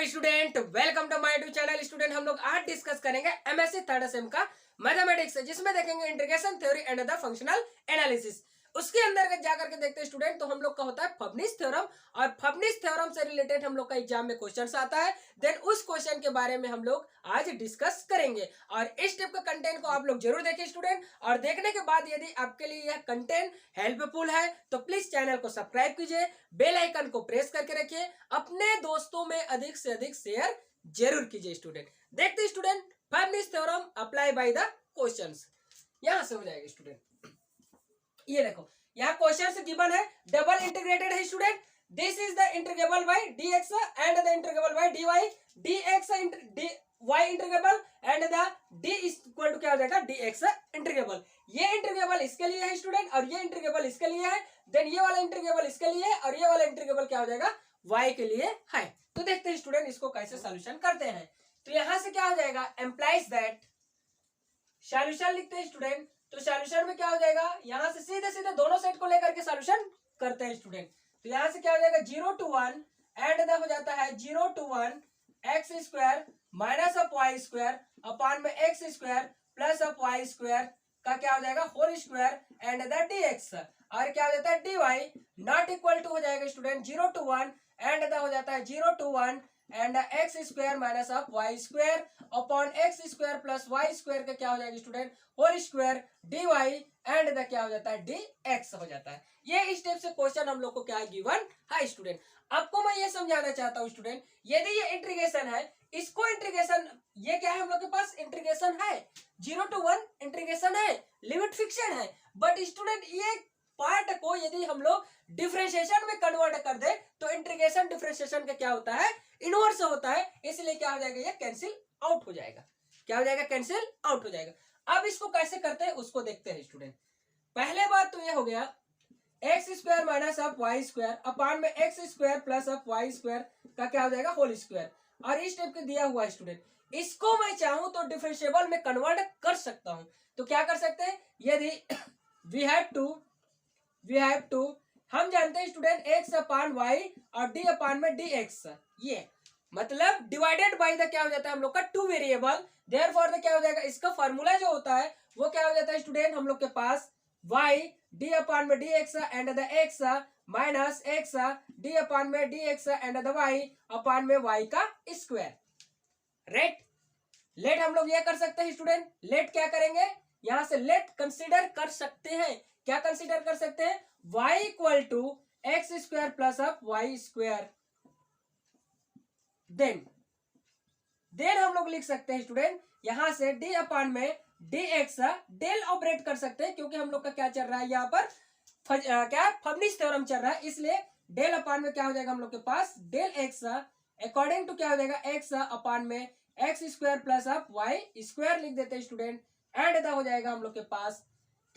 Student, welcome to my YouTube channel. Student, हम लोग आज डिस्कस करेंगे एमएससी थर्ड सेम का मैथमेटिक्स, जिसमें देखेंगे integration theory and the functional analysis. उसके अंतर्गत जाकर के देखते हैं स्टूडेंट, तो हम लोग का होता है फबनिस थ्योरम, और फबनिस थ्योरम से रिलेटेड हम लोग का एग्जाम में क्वेश्चन आता है। देन उस क्वेश्चन के बारे में हम लोग आज डिस्कस करेंगे, और इस टाइप का कंटेंट को आप लोग जरूर देखें स्टूडेंट। और देखने के बाद यदि आपके लिए यह कंटेंट हेल्पफुल है तो प्लीज चैनल को सब्सक्राइब कीजिए, बेल आइकन को प्रेस करके रखिए, अपने दोस्तों में अधिक से अधिक शेयर जरूर कीजिए स्टूडेंट। देखते student, Fubini's theorem apply by the questions. यहां से हो जाएगा स्टूडेंट, ये देखो यहाँ क्वेश्चन से गिवन है, डबल इंटीग्रेटेड है student. This is the integrable by dx and the integrable by dy, dx y integrable and the d is equal to क्या हो जाएगा dx इंटीग्रेबल। ये इंटीग्रेबल इसके लिए है स्टूडेंट, और ये इंटीग्रेबल इसके लिए है। देन ये वाला इंटीग्रेबल इसके लिए है, और ये वाला इंटीग्रेबल क्या हो जाएगा y के लिए है। तो देखते हैं स्टूडेंट इसको कैसे सॉल्यूशन करते हैं। तो यहां से क्या हो जाएगा, एम्प्लाइज दैट, सॉल्यूशन लिखते हैं स्टूडेंट। तो सॉल्यूशन में क्या हो जाएगा, यहां से सीधे सीधे दोनों सेट को लेकर के सॉल्यूशन करते हैं स्टूडेंट। तो यहां से क्या हो जाएगा 0 to 1 एंड हो जाता है 0 to 1 x square minus of y square upon में x square plus of y square का क्या हो जाएगा whole square and the dx, और क्या हो जाता है dy नॉट इक्वल टू हो जाएगा स्टूडेंट 0 to 1 एंड हो जाता है 0 to 1 and x square minus of y square upon x square plus y square का क्या हो जाएगा student whole square dy and the क्या हो जाता है dx हो जाता है। ये स्टेप से क्वेश्चन हम लोग को क्या गिवन है स्टूडेंट। आपको मैं ये समझाना चाहता हूँ स्टूडेंट, यदि ये इंटीग्रेशन है, इसको इंटीग्रेशन, ये क्या है हम लोग के पास इंटीग्रेशन है 0 to 1 इंटीग्रेशन है, लिमिट फिक्शन है। बट स्टूडेंट ये पार्ट को यदि हम लोग डिफरेंशिएशन में कन्वर्ट कर दे तो इंटीग्रेशन डिफरेंशिएशन का क्या होता है इनवर्स होता है, इसलिए क्या हो जाएगा ये कैंसिल आउट हो जाएगा। क्या हो जाएगा कैंसिल आउट हो जाएगा। अब इसको कैसे करते हैं उसको देखते हैं स्टूडेंट। पहले बात तो ये हो गया x square minus of y square upon में x square plus of y square का क्या हो जाएगा होल स्क्वायर, और इस टाइप के दिया हुआ स्टूडेंट। इसको मैं चाहूं तो डिफरेंशिएबल में कन्वर्ट कर सकता हूं। तो क्या कर सकते हैं, यदि वी हैव टू हम जानते हैं स्टूडेंट एक्स अपॉन वाई और डी अपॉन में डी एक्स, ये मतलब डिवाइडेड बाय द क्या हो जाता है हम लोग का टू वेरिएबल। देयरफॉर द क्या हो जाएगा, इसका फॉर्मूला जो होता है वो क्या हो जाता है स्टूडेंट हम लोग के पास y डी अपॉन में d x and the x minus x d upon में d x and the y upon में y का स्क्वायर। लेट हम लोग ये कर सकते हैं स्टूडेंट, लेट क्या करेंगे, यहां से लेट कंसीडर कर सकते हैं। क्या कंसीडर कर सकते हैं, y equal to x square plus of y square. Then हम लोग लिख सकते हैं स्टूडेंट, यहां से d अपॉन में dx डेल ऑपरेट कर सकते हैं, क्योंकि हम लोग का क्या चल रहा है यहाँ पर क्या फबनिस थ्योरम चल रहा है, इसलिए डेल अपॉन में क्या हो जाएगा हम लोग के पास डेल x अकॉर्डिंग टू क्या हो जाएगा x अपॉन में x square plus of y square लिख देते हैं स्टूडेंट। एंड हो जाएगा हम लोग के पास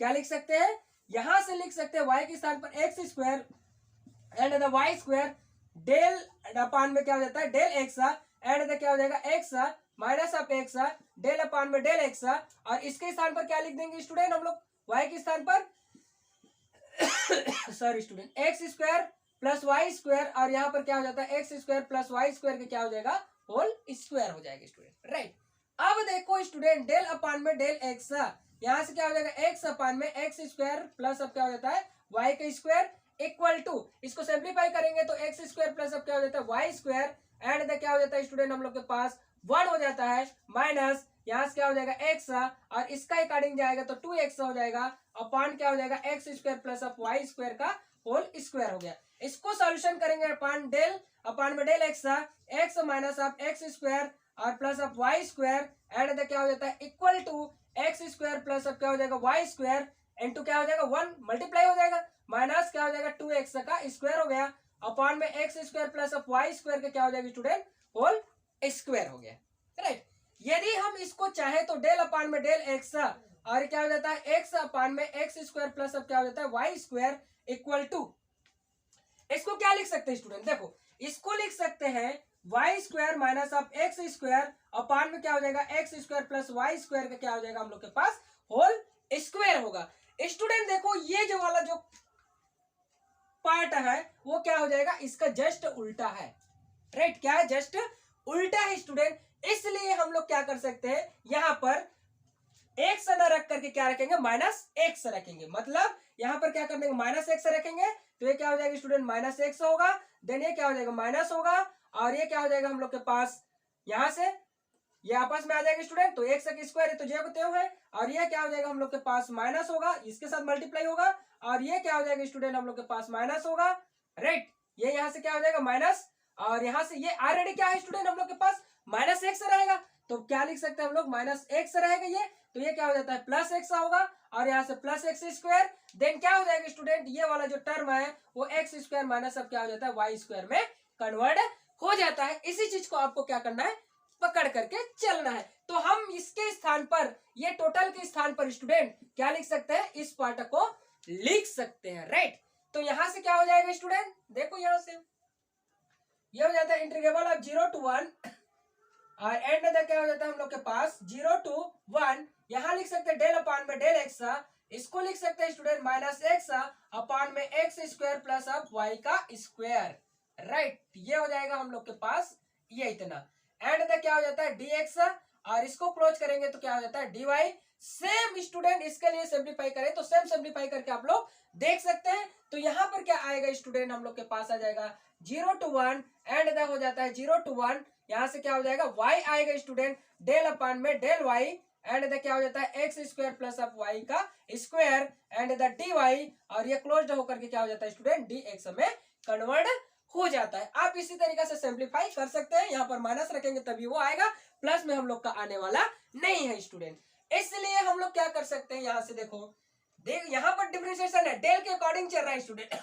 क्या लिख सकते हैं, यहां से लिख सकते हैं y के स्थान पर x square and the y square del upon में क्या हो जाता है डेल x एंड द क्या हो जाएगा x minus of x del upon में डेल एक्स, और इसके स्थान पर क्या लिख देंगे स्टूडेंट हम लोग y के स्थान पर sorry student x square plus y square, और यहाँ पर क्या हो जाता है x square plus y square का क्या हो जाएगा होल स्क्वायर हो जाएगा स्टूडेंट। राइट, अब देखो स्टूडेंट डेल अपॉन में डेल एक्स, यहाँ से क्या हो जाएगा एक्स अपॉन में एक्स स्क्वायर प्लस अब क्या हो जाता है वाई का स्क्वायर इक्वल टू, इसको सिंप्लीफाई करेंगे तो एक्स स्क्वायर प्लस अब क्या हो जाता है वाई स्क्वायर एंड क्या हो जाता है स्टूडेंट हम लोग के पास 1 हो जाता है माइनस यहाँ से क्या हो जाएगा x, और इसका अकॉर्डिंग जाएगा तो 2x हो जाएगा अपॉन क्या हो जाएगा x square plus of y square का होल स्क्वायर हो गया। इसको सॉल्यूशन करेंगे अपॉन में del x minus of x square और plus of y square and क्या हो जाता है equal to x square plus of क्या हो जाएगा वाई स्क्वायर इनटू क्या हो जाएगा 1 मल्टीप्लाई हो जाएगा माइनस क्या हो जाएगा 2x का स्क्वायर हो गया अपॉन में x square plus of y square का क्या हो जाएगा स्टूडेंट होल स्क्वायर हो गया। राइट, यदि हम इसको चाहे तो डेल अपॉन में डेल एक्स और क्या हो जाता है एक्स अपॉन में एक्स स्क्वायर प्लस अब क्या हो जाता है वाई स्क्वायर इक्वल टू, इसको क्या लिख सकते हैं स्टूडेंट, देखो इसको लिख सकते हैं y square minus of x square upon में क्या हो जाएगा x square plus y square का क्या हो जाएगा हम लोग के पास होल स्क्वायर होगा। स्टूडेंट देखो ये जो वाला जो पार्ट है वो क्या हो जाएगा इसका जस्ट उल्टा है। राइट, क्या है जस्ट उल्टा है स्टूडेंट, इसलिए हम लोग क्या कर सकते हैं, यहाँ पर एक्स न रख करके क्या रखेंगे, माइनस एक्स रखेंगे। मतलब यहाँ पर क्या कर देंगे, माइनस एक्स रखेंगे, तो ये क्या हो जाएगा स्टूडेंट, माइनस एक्स होगा। देन ये क्या हो जाएगा, माइनस होगा, और ये क्या हो जाएगा हम लोग के पास, यहाँ से ये आपस में आ जाएगा स्टूडेंट, तो एक्स का स्क्वायर है तो जे को त्यों है, और ये क्या हो जाएगा हम लोग के पास, माइनस होगा, इसके साथ मल्टीप्लाई होगा, और ये क्या हो जाएगा स्टूडेंट, हम लोग के पास माइनस होगा, राइट। ये यहाँ से क्या हो जाएगा, माइनस, और यहाँ से ये ऑलरेडी क्या है स्टूडेंट, हम लोग के पास माइनस एक्स रहेगा, तो क्या लिख सकते हैं हम लोग, माइनस एक्स रहेगा ये, तो ये क्या हो जाता है, प्लस एक्स होगा, और यहाँ से प्लस एक्स स्क्वायर। देन क्या हो जाएगा स्टूडेंट, ये वाला जो टर्म है वो एक्स स्क्वायर माइनस अब क्या हो जाता है, वाई स्क्वायर में कन्वर्ट हो जाता है। इसी चीज को आपको क्या करना है, पकड़ करके चलना है। तो हम इसके स्थान पर, ये टोटल के स्थान पर स्टूडेंट क्या लिख सकते हैं, इस पार्ट को लिख सकते हैं, राइट। तो यहां से क्या हो जाएगा स्टूडेंट, देखो यहां से ये हो जाता है इंटीग्रेबल ऑफ 0 to 1, और एंड में क्या हो जाता है हम लोग के पास 0 to 1। यहां लिख सकते हैं डेल अपान में डेल एक्स, इसको लिख सकते हैं स्टूडेंट माइनस एक्स अपान में x square plus of y का स्क्वायर, राइट। ये हो जाएगा हम लोग के पास ये इतना, एंड तक क्या हो जाता है dx, और इसको क्लोज करेंगे तो क्या हो जाता है dy। सेम स्टूडेंट इसके लिए सिंप्लीफाई करें तो सेम सिंप्लीफाई करके आप लोग देख सकते हैं। तो यहाँ पर क्या आएगा स्टूडेंट, हम लोग के पास आ जाएगा 0 to 1, एंड तक हो जाता है 0 to 1। यहाँ से क्या हो जाएगा, y आएगा स्टूडेंट डेल अपान में डेल y, एंड क्या हो जाता है x square plus of y का square, and the d y, और ये क्लोज्ड होकर के क्या हो जाता है स्टूडेंट, डी एक्स में कन्वर्ट हो जाता है। आप इसी तरीके से सिंप्लीफाई कर सकते हैं, यहाँ पर माइनस रखेंगे तभी वो आएगा, प्लस में हम लोग का आने वाला नहीं है स्टूडेंट। इसलिए हम लोग क्या कर सकते हैं, यहाँ से देखो, यहाँ पर डिफरेंशिएशन है, डेल के अकॉर्डिंग चल रहा है स्टूडेंट,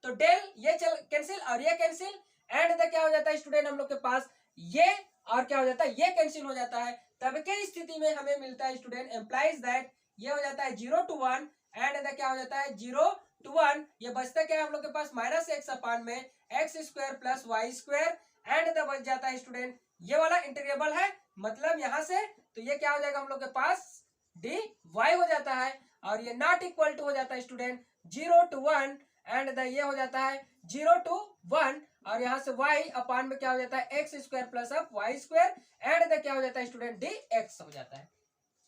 तो डेल ये चल कैंसिल और ये कैंसिल, एंड क्या हो जाता है स्टूडेंट, हम लोग के पास ये और क्या हो जाता है, ये कैंसिल हो जाता है। तब के स्थिति में हमें मिलता है स्टूडेंट एम्प्लाइज दैट ये हो जाता है 0 to 1, एंड क्या हो जाता है 0 to 1, ये बचता क्या है हम लोग के पास माइनस एक्स अपान में x square plus y square, and बच जाता है स्टूडेंट ये वाला इंटीग्रेबल है, मतलब यहाँ से तो ये क्या हो जाएगा हम लोग के पास डी वाई हो जाता है, और ये नॉट इक्वल टू हो जाता है स्टूडेंट 0 to 1, एंड ये हो जाता है 0 to 1, और यहाँ से y अपान में क्या हो जाता है x square plus of y square, and क्या हो जाता है स्टूडेंट डी एक्स हो जाता है,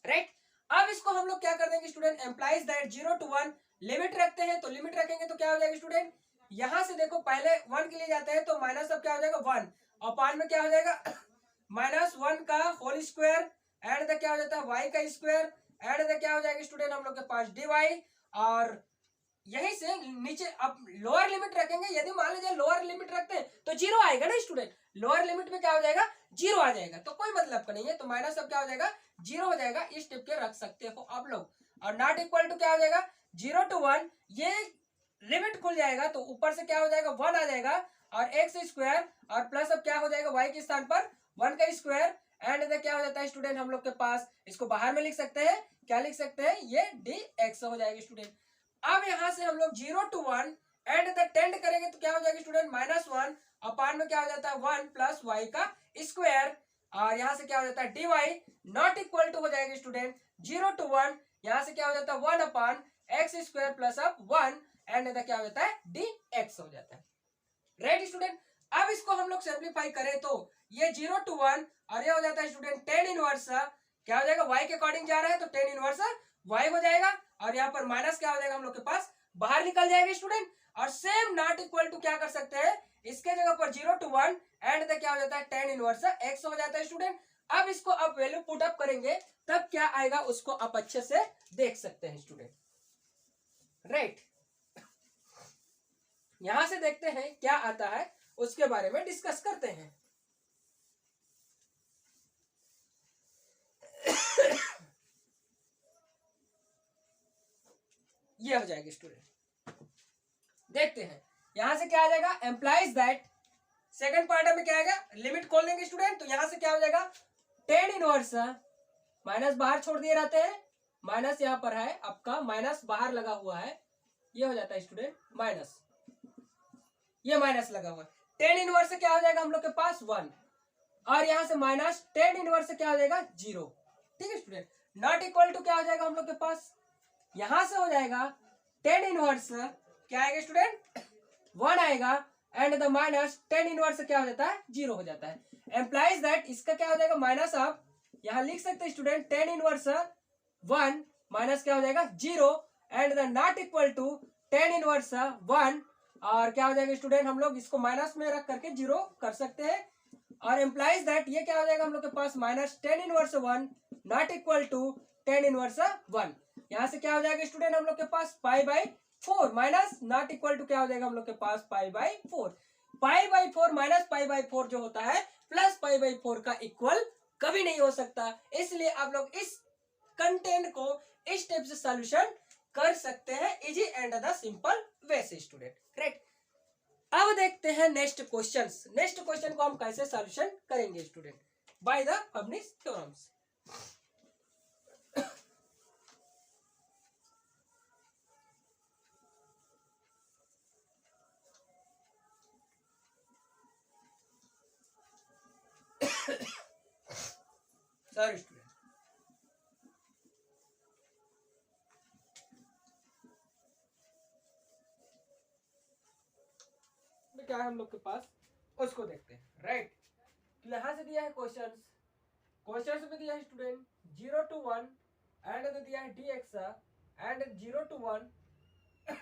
राइट। अब इसको हम लोग क्या कर देंगे student, implies that 0 to 1, limit रखते हैं, तो लिमिट रखेंगे तो क्या हो जाएगा स्टूडेंट, यहाँ से देखो पहले 1 के लिए जाते हैं तो माइनस अब क्या हो जाएगा 1 अपान में क्या हो जाएगा माइनस 1 का होल स्क्वायर, एंड क्या हो जाता है y का स्क्वायर, एंड क्या हो जाएगा स्टूडेंट हम लोग के पास dy, और यहीं से नीचे अब लोअर लिमिट रखेंगे, यदि मान लीजिए लोअर लिमिट रखते हैं तो 0 आएगा ना स्टूडेंट, लोअर लिमिट में क्या हो जाएगा 0 आ जाएगा, तो कोई मतलब का नहीं है, तो माइनस अब क्या हो जाएगा 0 हो जाएगा, इस टिप के रख सकते हो आप लोग। और नॉट इक्वल टू क्या हो जाएगा 0 to 1, ये लिमिट खुल जाएगा तो ऊपर से क्या हो जाएगा 1 आ जाएगा, और एक्स स्क्वायर और प्लस अब क्या हो जाएगा y के स्थान पर 1 का स्क्वायर, एंड क्या हो जाता है स्टूडेंट हम लोग के पास, इसको बाहर में लिख सकते हैं, क्या लिख सकते हैं, ये डी एक्स हो जाएगा स्टूडेंट। अब यहां से हम लोग 0 to 1 एंड द टेंड करेंगे तो क्या हो जाएगा स्टूडेंट माइनस 1 अपान में क्या हो जाता है 1 प्लस वाई का स्क्वायर, और यहाँ से क्या हो जाता है d y not equal to हो जाएगा स्टूडेंट 0 to 1, यहाँ से क्या हो जाता है 1 upon x square plus of 1, and क्या हो जाता है डी एक्स हो जाता है, राइट स्टूडेंट। अब इसको हम लोग सिंप्लीफाई करें तो ये 0 to 1, और ये हो जाता है स्टूडेंट टेन इनवर्स, क्या हो जाएगा y के अकॉर्डिंग जा रहा है तो टेन इनवर्स y हो जाएगा, और यहाँ पर माइनस क्या हो जाएगा हम लोग के पास बाहर निकल जाएगा स्टूडेंट, और सेम नॉट इक्वल टू क्या कर सकते हैं, इसके जगह पर 0 to 1, एंड क्या हो जाता है टेन इनवर्स x हो जाता है स्टूडेंट। अब इसको आप वैल्यू पुट अप करेंगे तब क्या आएगा उसको आप अच्छे से देख सकते हैं स्टूडेंट, राइट। यहां से देखते हैं क्या आता है, उसके बारे में डिस्कस करते हैं। ये हो जाएगा स्टूडेंट, देखते हैं यहां से क्या आ जाएगा, एम्प्लाइज दैट सेकंड पार्ट में क्या आएगा, लिमिट खोल देंगे स्टूडेंट, तो यहां से क्या हो जाएगा टेन इनवर्स, माइनस बाहर छोड़ दिए रहते हैं, माइनस यहाँ पर है आपका, माइनस बाहर लगा हुआ है, ये हो जाता है स्टूडेंट माइनस, ये माइनस लगा हुआ है, टेन इनवर्स से क्या हो जाएगा हम लोग के पास 1, और यहां से माइनस टेन इनवर्स से क्या हो जाएगा 0, ठीक है स्टूडेंट। नॉट इक्वल टू क्या हो जाएगा हम लोग के पास, यहां से हो जाएगा टेन इनवर्स क्या आएगा स्टूडेंट 1 आएगा, and the minus tan inverse क्या हो जाता है, जीरो हो जाता है। एम्प्लाइज दैट इसका क्या हो जाएगा, माइनस आप यहां लिख सकते हैं student, tan inverse one minus क्या हो जाएगा, zero, and the not equal to tan inverse one, और क्या हो जाएगा स्टूडेंट, हम लोग इसको माइनस में रख करके जीरो कर सकते हैं। और एम्प्लाइज दैट ये क्या हो जाएगा हम लोग के पास, minus tan inverse one not equal to tan inverse one. यहां से क्या हो जाएगा स्टूडेंट हम लोग के पास pi by four, minus not equal to क्या हो जाएगा हम लोग के पास pi by four. Pi by four minus pi by four जो होता है प्लस पाई बाई फोर का इक्वल कभी नहीं हो सकता, इसलिए आप लोग इस कंटेंट को इस टाइप से सॉल्यूशन कर सकते हैं easy and the simple way से स्टूडेंट। ग्रेट। अब देखते हैं नेक्स्ट क्वेश्चन। नेक्स्ट क्वेश्चन को हम कैसे सॉल्यूशन करेंगे student, by the Fubini's theorems. Sorry student, क्या है हम लोग के पास उसको देखते हैं। राइट, तो यहां से दिया है क्वेश्चंस, क्वेश्चंस में दिया है स्टूडेंट 0 to 1 एंड दिया है dx एंड 0 to 1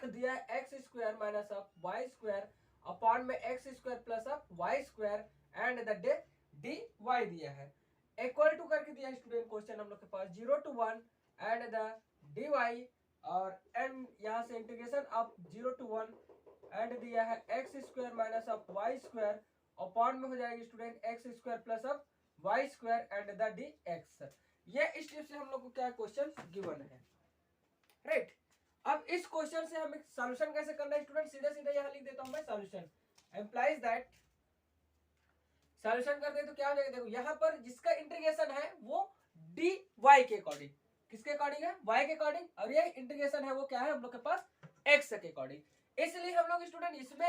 दिया है x square minus of y square upon में x square plus of y square and the dy दिया है, इक्वल टू करके दिया है स्टूडेंट क्वेश्चन हम लोग के पास 0 to 1 एंड द dy, और एंड यहां से इंटीग्रेशन ऑफ 0 to 1 एंड दिया है x square minus of y square upon में हो जाएगी student x square plus of y square and the d x. ये इस टाइप से हम लोग को क्या क्वेश्चन गिवन है। राइट, अब इस क्वेश्चन से हमें सॉल्यूशन कैसे करना है स्टूडेंट, सीधा सीधा यहाँ लिख देता हूं मैं सॉल्यूशन। एम्प्लाइज दैट सॉल्यूशन करते हैं तो क्या हो जाएगा, देखो यहाँ पर जिसका इंटीग्रेशन है वो डी वाई के अकॉर्डिंग, किसके अकॉर्डिंग है, वाई के अकॉर्डिंग, और ये इंटीग्रेशन है वो क्या है हम लोग के पास एक्स के अकॉर्डिंग। इसलिए हम लोग स्टूडेंट इसमें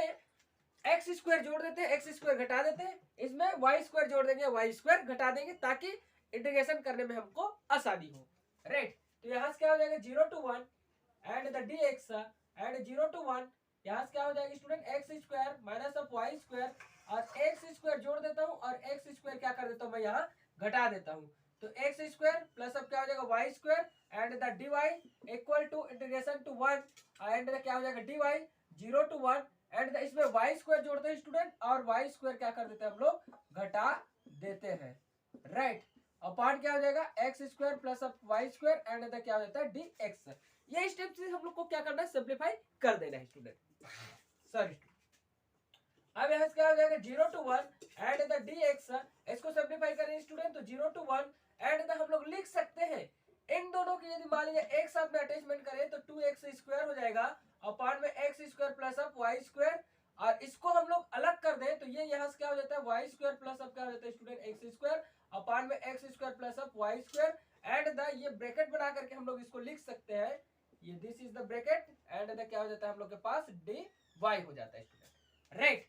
एक्स स्क्वायर जोड़ देते हैं, एक्स स्क्वायर घटा देते हैं, इसमें वाई स्क्वायर जोड़ देंगे, वाई स्क्वायर घटा देंगे, ताकि इंटीग्रेशन करने में हमको आसानी हो। राइट, तो यहाँ से क्या हो जाएगा 0 to 1 and the d x and 0 to 1, यहाँ से क्या हो जाएगा student x square minus of y square, और एक्स स्क्वायर जोड़ देता हूँ और एक्स स्क्वायर क्या कर देता हूँ मैं यहाँ घटा देता हूँ, तो एक्स स्क्वायर प्लस अब क्या हो जाएगा y square and the d y equal to integration to 1 and क्या हो जाएगा डी वाई 0 to 1 एंड इसमें वाई स्क्वायर जोड़ते हैं स्टूडेंट, और वाई स्क्वायर क्या कर देते हैं हम लोग घटा देते हैं। राइट, अपॉन क्या हो जाएगा x square plus of y square and क्या हो जाता है डी एक्स। ये स्टेप से हम लोग को क्या करना है, सिंप्लीफाई कर देना है स्टूडेंट। सॉरी, अब यहाँ क्या हो जाएगा 0 to 1 and the d x, इसको सिंप्लीफाई करेंगे स्टूडेंट तो 0 to 1 एंड हम लोग लिख सकते हैं इन दोनों की यदि मान लीजिए एक साथ में अटैचमेंट करें तो 2x स्क्वायर हो जाएगा अपॉन में x square plus of y square, और इसको हम लोग अलग कर दें तो ये यहाँ से क्या हो जाता है वाई स्क्वायर प्लस ऑफ क्या हो जाता है स्टूडेंट एक्स स्क्वायर अपॉन में x square plus of y square and the ये ब्रैकेट बना करके हम लोग इसको लिख सकते हैं, ये this is the bracket and the क्या हो जाता है हम लोग के पास डी वाई हो जाता है student. Right,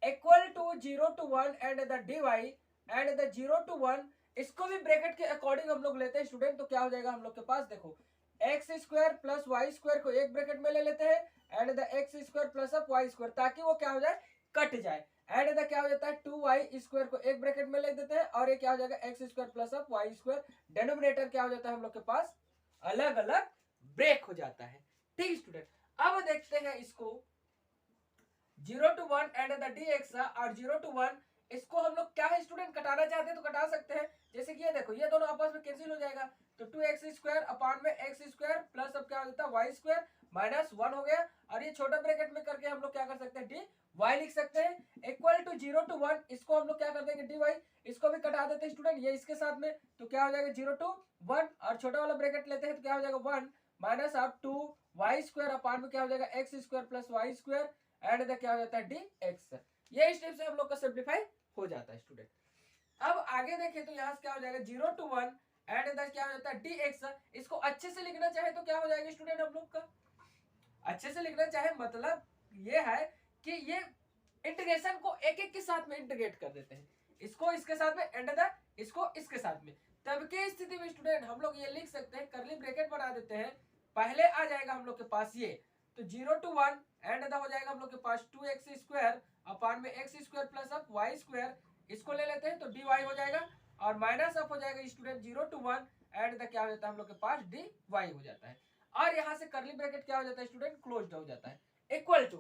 equal to 0 to 1 and the d y and the 0 to 1, इसको भी ब्रैकेट के अकॉर्डिंग हम लोग लेते हैं स्टूडेंट, तो क्या हो जाएगा हम लोग के पास देखो x square plus y square को एक ब्रैकेट में ले लेते हैं and the x square plus of y square, ताकि वो क्या हो जाए कट जाए, एंड द क्या हो जाता है 2y स्क्वायर को एक ब्रैकेट में ले देते हैं और ये क्या हो जाएगा x square plus of y square, denominator क्या हो जाता है हम लोग के पास अलग अलग ब्रेक हो जाता है। ठीक स्टूडेंट, अब देखते हैं इसको 0 to 1 and the d x और 0 to 1, इसको हम लोग क्या है स्टूडेंट कटाना चाहते हैं तो कटा सकते हैं, जैसे कि ये देखो ये दोनों आपस में कैंसिल हो जाएगा तो 2x स्क्वायर अपॉन में एक्स स्क्वायर प्लस अब क्या हो जाता है वाई स्क्वायर माइनस 1 हो गया, और ये छोटा ब्रैकेट में करके हम लोग क्या कर सकते हैं डी वाई लिख सकते हैं इक्वल टू 0 to 1, इसको हम लोग क्या कर देंगे डी वाई, इसको भी कटा देते हैं स्टूडेंट ये इसके साथ में, तो क्या हो जाएगा 0 to 1 और छोटा वाला ब्रैकेट लेते हैं तो क्या हो जाएगा 1 माइनस आप 2 वाई स्क्वायर अपॉन में क्या हो जाएगा x square plus y square and the क्या हो जाता है डी एक्स। ये स्टेप से हम लोग का सिंप्लीफाई हो जाता है स्टूडेंट। अब आगे देखें तो यहाँ से क्या हो जाएगा 0 to 1 एंड द क्या हो जाता है डी एक्स, इसको अच्छे से लिखना चाहे तो क्या हो जाएगा स्टूडेंट हम लोग का, अच्छे से लिखना चाहे मतलब ये है कि ये इंटीग्रेशन को एक एक के साथ में इंटीग्रेट कर देते हैं, इसको इसके साथ में एंड द इसको इसके साथ में, तब के स्थिति में स्टूडेंट हम लोग ये लिख सकते हैं करली ब्रैकेट बना देते हैं, पहले आ जाएगा हम लोग के पास ये तो 0 to 1 एंड द हो जाएगा हम लोग के पास 2x स्क्वायर अपान में x square plus of y square, इसको ले लेते हैं तो डी वाई हो जाएगा, और माइनस अप हो जाएगा स्टूडेंट 0 to 1 एंड द क्या हो जाता है हम लोग के पास डी वाई हो जाता है, और यहाँ से करली ब्रैकेट क्या हो जाता है स्टूडेंट क्लोज्ड हो जाता है, इक्वल टू,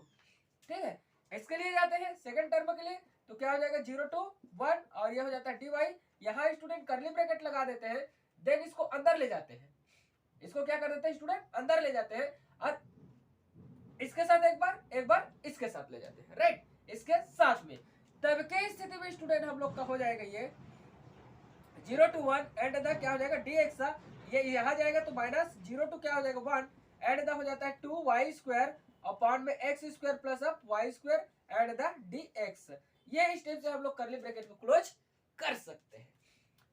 ठीक है। इसके लिए जाते हैं सेकंड टर्म के लिए, तो क्या हो जाएगा 0 to 1 और ये हो जाता है डी वाई, यहाँ स्टूडेंट करली ब्रैकेट लगा देते हैं, देन इसको अंदर ले जाते हैं, इसको क्या कर देते हैं स्टूडेंट अंदर ले जाते हैं, और इसके साथ एक बार इसके साथ ले जाते हैं, राइट, इसके साथ में, तब के स्थिति में स्टूडेंट हम लोग का हो जाएगा ये 0 to 1 एंड द क्या हो जाएगा डी एक्स, ये यहाँ जाएगा तो माइनस 0 to क्या हो जाएगा 1 एंड द हो जाता है 2 वाई स्क्वायर अपॉन में x square plus of y square and the d x. ये स्टेप से हम लोग करली ब्रैकेट को क्लोज कर सकते हैं।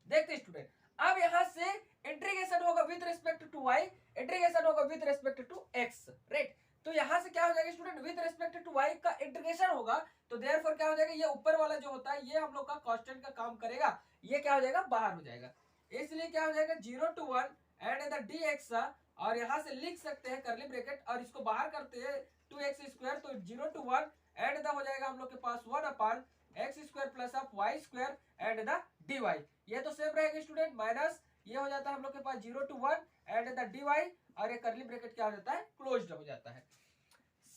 देखते स्टूडेंट, अब यहाँ से इंटीग्रेशन होगा with respect to y, integration होगा with respect to x, right. तो यहाँ से क्या हो जाएगा student with respect to y का इंटीग्रेशन होगा, तो देयरफॉर क्या हो जाएगा ये ऊपर वाला जो होता है ये हम लोग का कांस्टेंट का काम करेगा, ये क्या हो जाएगा बाहर हो जाएगा, इसलिए क्या हो जाएगा 0 to 1 and the d x, और यहाँ से लिख सकते हैं करली ब्रैकेट और इसको बाहर करते हैं 2x स्क्वायर, तो 0 to 1 एंड द हो जाएगा हम लोग के पास 1 upon x square plus of y square and the d y, ये तो सेम रहेगा स्टूडेंट, माइनस ये हो जाता है हम लोग के पास 0 to 1 and the d y, और ये करली ब्रैकेट क्या हो जाता है क्लोज्ड हो जाता है।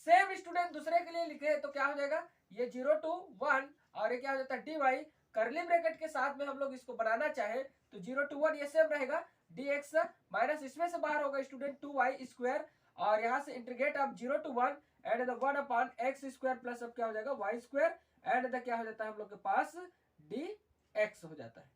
सेम स्टूडेंट दूसरे के लिए लिखे तो क्या हो जाएगा ये 0 to 1 और ये क्या हो जाता है डी वाई, करली ब्रैकेट के साथ में हम लोग इसको बनाना चाहे तो 0 to 1 ये सेम रहेगा डी एक्स, माइनस इसमें से बाहर होगा स्टूडेंट 2 वाई स्क्वायर, और यहाँ से इंटीग्रेट आप 0 to 1 and the 1 upon x square plus अब क्या हो जाएगा वाई स्क्वायर एंड द क्या हो जाता है हम लोग के पास डी एक्स हो जाता है,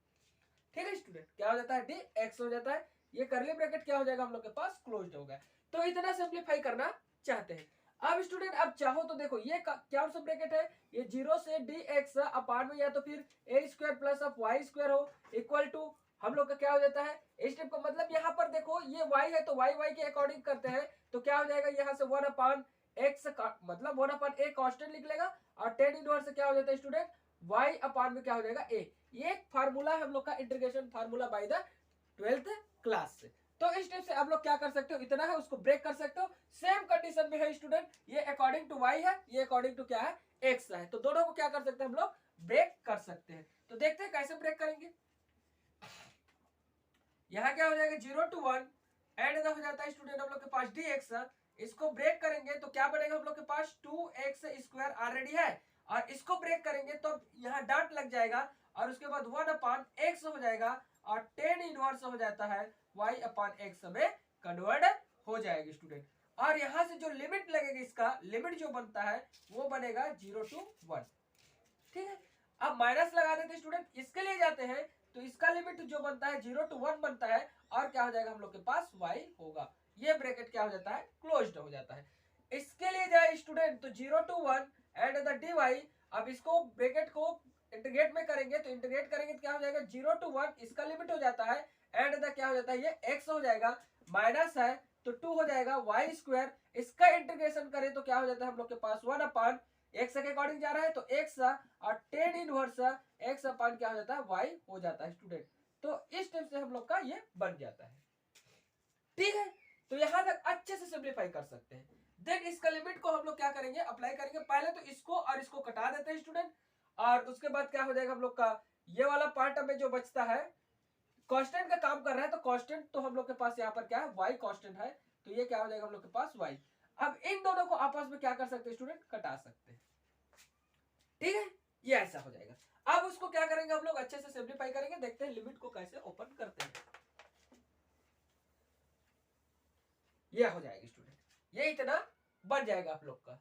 ठीक है स्टूडेंट, क्या हो जाता है डी एक्स हो जाता है, ये करली ब्रैकेट क्या हो जाएगा हम लोग के पास क्लोज्ड हो गया। तो इतना सिंप्लीफाई करना चाहते हैं। अब स्टूडेंट अब चाहो तो देखो ये क्या सा ब्रैकेट है, ये 0 से डी एक्स अपान में या तो फिर a square plus of y square हो इक्वल टू हम लोग का क्या हो जाता है इस स्टेप का मतलब यहाँ पर देखो ये y है तो y y के अकॉर्डिंग करते हैं, तो क्या हो जाएगा यहाँ से 1 अपान एक्स मतलब 1 अपान ए कांस्टेंट लिख लेगा, और टेन इनवर्स से क्या हो जाता है स्टूडेंट y अपान में क्या हो जाएगा a, ये एक फार्मूला है हम लोग का integration formula by the 12th class से। तो इस स्टेप से आप लोग क्या कर सकते हो, इतना है उसको ब्रेक कर सकते हो, सेम कंडीशन में है स्टूडेंट, ये अकॉर्डिंग टू y है ये अकॉर्डिंग टू क्या है x है, तो दोनों को क्या कर सकते हैं हम लोग ब्रेक कर सकते हैं। तो देखते हैं कैसे ब्रेक करेंगे। यहाँ क्या हो जाएगा 0 to 1 एंड हो जाता है स्टूडेंट हम लोग के पास dx, इसको ब्रेक करेंगे तो क्या बनेगा हम लोग के पास 2x स्क्वायर ऑलरेडी है, और इसको ब्रेक करेंगे तो यहाँ डॉट लग जाएगा और उसके बाद 1 अपान x हो जाएगा और टेन इनवर्स हो जाता है y अपान x में कन्वर्ट हो जाएगी स्टूडेंट, और यहाँ से जो लिमिट लगेगी इसका लिमिट जो बनता है वो बनेगा 0 to 1, ठीक है। अब माइनस लगा देते स्टूडेंट, इसके लिए जाते हैं तो इसका लिमिट जो बनता है 0 to 1 बनता है, और क्या हो जाएगा हम लोग के पास y होगा, ये ब्रैकेट क्या हो जाता है क्लोज्ड हो जाता है। इसके लिए जाए स्टूडेंट तो 0 to 1 and the d y, अब इसको ब्रैकेट को इंटीग्रेट में करेंगे तो इंटीग्रेट करेंगे तो क्या हो जाएगा 0 to 1 इसका लिमिट हो जाता है एंड द क्या हो जाता है ये x हो जाएगा, माइनस है तो 2 हो जाएगा वाई स्क्वायर, इसका इंटीग्रेशन करें तो क्या हो जाता है हम लोग के पास 1 अपान एक्स के अकॉर्डिंग जा रहा है तो एक्स और टेन इनवर्स एक्स अपान क्या हो जाता है वाई हो जाता है स्टूडेंट। तो इस स्टेप से हम लोग का ये बन जाता है, ठीक है। तो यहां तक अच्छे से सिंप्लीफाई कर सकते हैं। देन इसका लिमिट को हम लोग क्या करेंगे अप्लाई करेंगे, पहले तो इसको और इसको कटा देते हैं स्टूडेंट, और उसके बाद क्या हो जाएगा हम लोग का ये वाला पार्ट हमें जो बचता है कांस्टेंट का काम कर रहा है, तो कांस्टेंट तो हम लोग के पास यहाँ पर क्या है वाई कांस्टेंट है, तो ये क्या हो जाएगा हम लोग के पास वाई। अब इन दोनों को आपस में क्या कर सकते हैं स्टूडेंट कटा सकते हैं, ठीक है, ये ऐसा हो जाएगा। अब उसको क्या करेंगे हम लोग अच्छे से सिंप्लीफाई करेंगे, देखते हैं लिमिट को कैसे ओपन करते हैं। ये हो जाएगी स्टूडेंट, ये इतना बन जाएगा आप लोग का।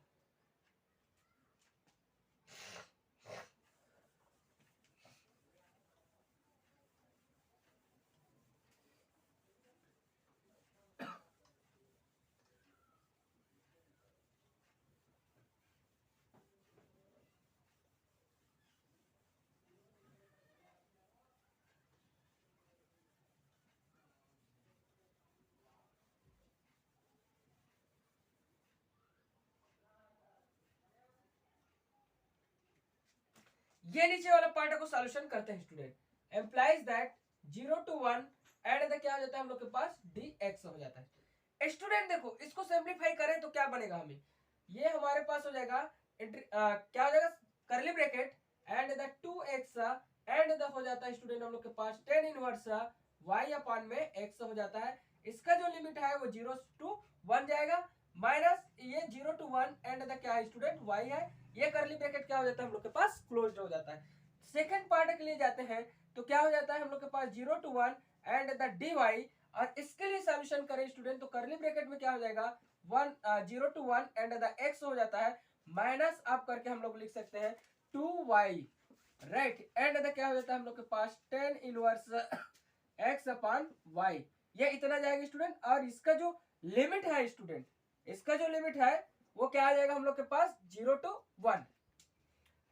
ये नीचे वाला पार्ट को सॉल्यूशन करते हैं student, implies that 0 to 1 and the क्या हो जाता है हम लोग के पास dx हो जाता है। स्टूडेंट देखो इसको सिंप्लीफाई करें तो क्या बनेगा हमें, ये हमारे पास हो जाएगा क्या हो जाएगा करली bracket and the 2x and the हो जाता है स्टूडेंट हम लोग के पास tan इनवर्स y अपॉन में x हो जाता है। इसका जो लिमिट है वो 0 to 1 जाएगा, माइनस ये 0 to 1 एंड द क्या है स्टूडेंट y है। ये करली ब्रैकेट क्या हो जाता है हम लोग के पास क्लोज्ड हो जाता है। सेकंड पार्ट के लिए जाते हैं तो क्या हो जाता है हम लोग के पास 0 to 1 एंड द dy, और इसके लिए सॉल्यूशन करें स्टूडेंट तो करली ब्रैकेट में क्या हो जाएगा 0 to 1 एंड द x हो जाता है, माइनस आप करके हम लोग लिख सकते हैं 2y, राइट। एंड द क्या हो जाता है हम लोग के पास tan inverse x upon y, ये इतना जाएगा स्टूडेंट। और इसका जो लिमिट है स्टूडेंट, इसका जो लिमिट है वो क्या आ जाएगा हम लोग के पास 0 to 1,